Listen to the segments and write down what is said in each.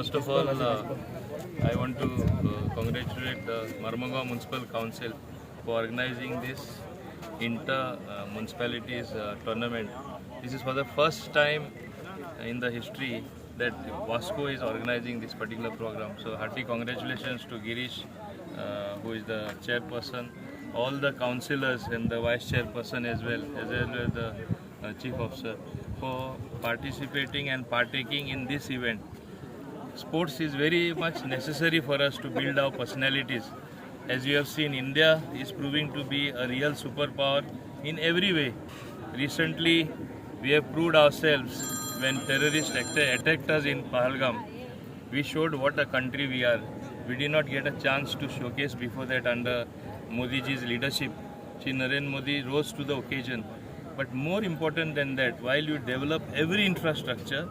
First of all, I want to congratulate the Marmagaon Municipal Council for organizing this inter-municipalities tournament. This is for the first time in the history that Wasco is organizing this particular program. So hearty congratulations to Girish, who is the chairperson, all the councillors and the vice chairperson as well as the chief officer for participating and partaking in this event. Sports is very much necessary for us to build our personalities. As you have seen, India is proving to be a real superpower in every way. Recently, we have proved ourselves when terrorists attacked us in Pahalgam. We showed what a country we are. We did not get a chance to showcase before that under Modi ji's leadership. Shri Narendra Modi rose to the occasion. But more important than that, while you develop every infrastructure,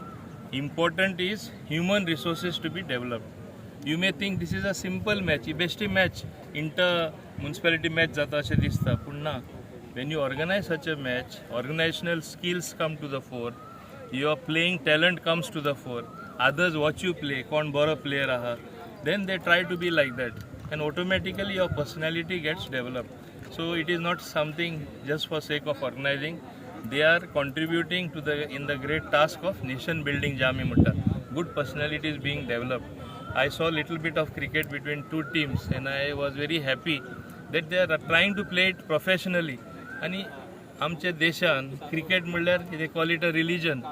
important is human resources to be developed. You may think this is a simple match, best match, inter-municipality match jata ashe dista. Punna, when you organize such a match, organizational skills come to the fore, your playing talent comes to the fore, others watch you play, kon bora player aha, then they try to be like that. And automatically your personality gets developed. So it is not something just for sake of organizing. They are contributing to in the great task of nation building Jami Mutta. Good personalities being developed. I saw a little bit of cricket between two teams and I was very happy that they are trying to play it professionally. आणि आमच्या देशान cricket म्हणल्यार they call it a religion.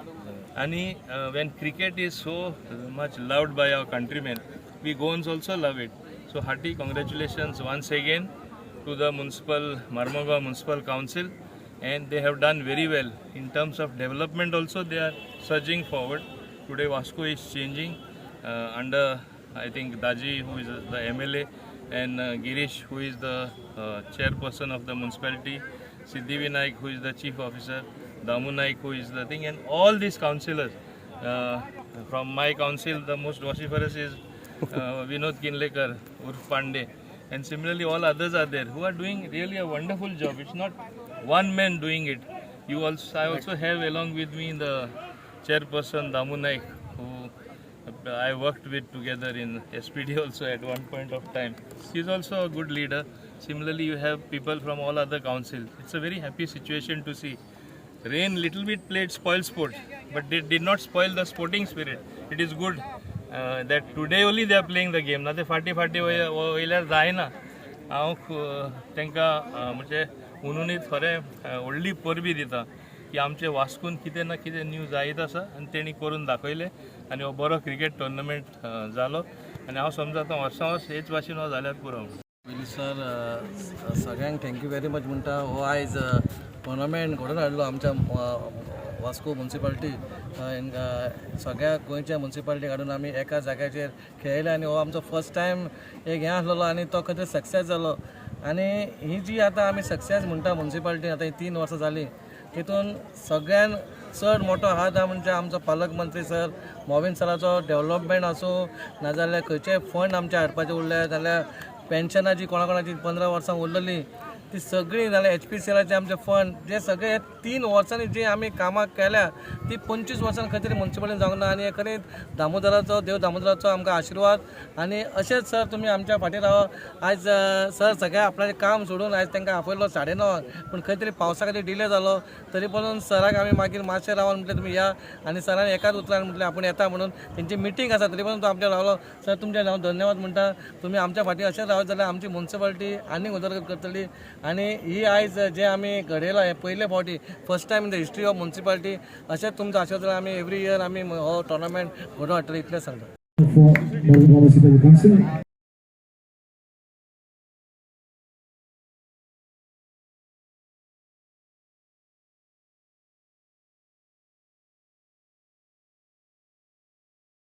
आणि when cricket is so much loved by our countrymen, we Goans also love it. So hearty congratulations once again to the Marmagaon Municipal Council, and they have done very well in terms of development. Also, they are surging forward. Today, Wasco is changing under, I think, Daji, who is the MLA, and Girish, who is the chairperson of the municipality, Siddhi Vinayak, who is the chief officer, Damu Naik, who is the thing, and all these councillors. From my council, the most vociferous is Vinod Kinlekar, Urf Pandey, and similarly all others are there who are doing really a wonderful job. It's not one man doing it. I also have along with me the chairperson Damu Naik, who I worked with together in SPD also at one point of time. He is also a good leader. Similarly, you have people from all other councils. It's a very happy situation to see. Rain little bit played spoil sport, but they did not spoil the sporting spirit. It is good that today only they are playing the game. ना ते फाटी वयल्यार जायना. हांव तांकां म्हणजे उनुनीत खरें व्हडली परबी दिता की आमचे वास्कून कितें ना कितें न्यू जायत आसा आनी तेणी करून दाखयलें आनी हो बरो क्रिकेट टुर्नामेंट जालो आनी हांव समजता वर्सां वर्स हेच भाशेन हो जाल्यार पुरो. सर सगळ्यांक थँक्यू वेरी मच म्हणटा. हो आयज टुर्नामेंट घडोवन हाडलो आमच्या वास्को म्युनिसिपालिटी सगळ्या गोंयच्या म्युनिसिपालिटी काडून आमी एका जाग्याचेर खेळयले आनी हो आमचो फर्स्ट टायम एक हें आसलेलो आनी तो खंय सक्सेस जालो. आनी ही जी आतां आमी सक्सेस म्हणटा म्युनिसिपालिटीन आतां ही 3 वर्सां जालीं, तितून सगळ्यान चड मोठो हात म्हणजे आमचो पालकमंत्री सर मोविन सराचो डेव्हलपमेंट आसूं नाजाल्यार खंयचेय फंड आमचे हाडपाचे उरले जाल्यार पेन्शनां जी कोणाची 15 वर्सां उरलेलीं ती सगळी जाल्यार HPCLचे आमचे फंड जे सगळे हे 3 वर्सांनी जी आमी कामां केल्या ती 25 वर्सांनी खंय तरी म्युनिसिपालिटीन जावंक ना. आनी खरें देव दामोदराचो आमकां आशिर्वाद. आनी अशेंच सर तुमी आमच्या फाटीर राव. आयज सर सगळें आपणाचें काम सोडून आयज तांकां आपयलो 9:30 पूण खंय तरी पावसा खातीर डिले जालो तरी पूण सराक आमी मागीर मातशें रावन म्हटलें तुमी या आनी सरान एकाच उतरान म्हटलें आपूण येता म्हणून. तेंची मिटींग आसा तरी पूण तो आमच्या रावलो. सर तुमचे हांव धन्यवाद म्हणटा. तुमी आमच्या फाटीर अशेंच रावत जाल्यार आमची म्युनिसिपालिटी आनीक उदरगत करतली. आनी ही आयज जे आमी घडयला हे पयले फावटी first time in the history of municipality. अशेंच तुमचो आशिर्वाद जाल्यार आमी एवरी इयर आमी हो टुर्नामेंट घडोवन हाडटले इतलें सांगता.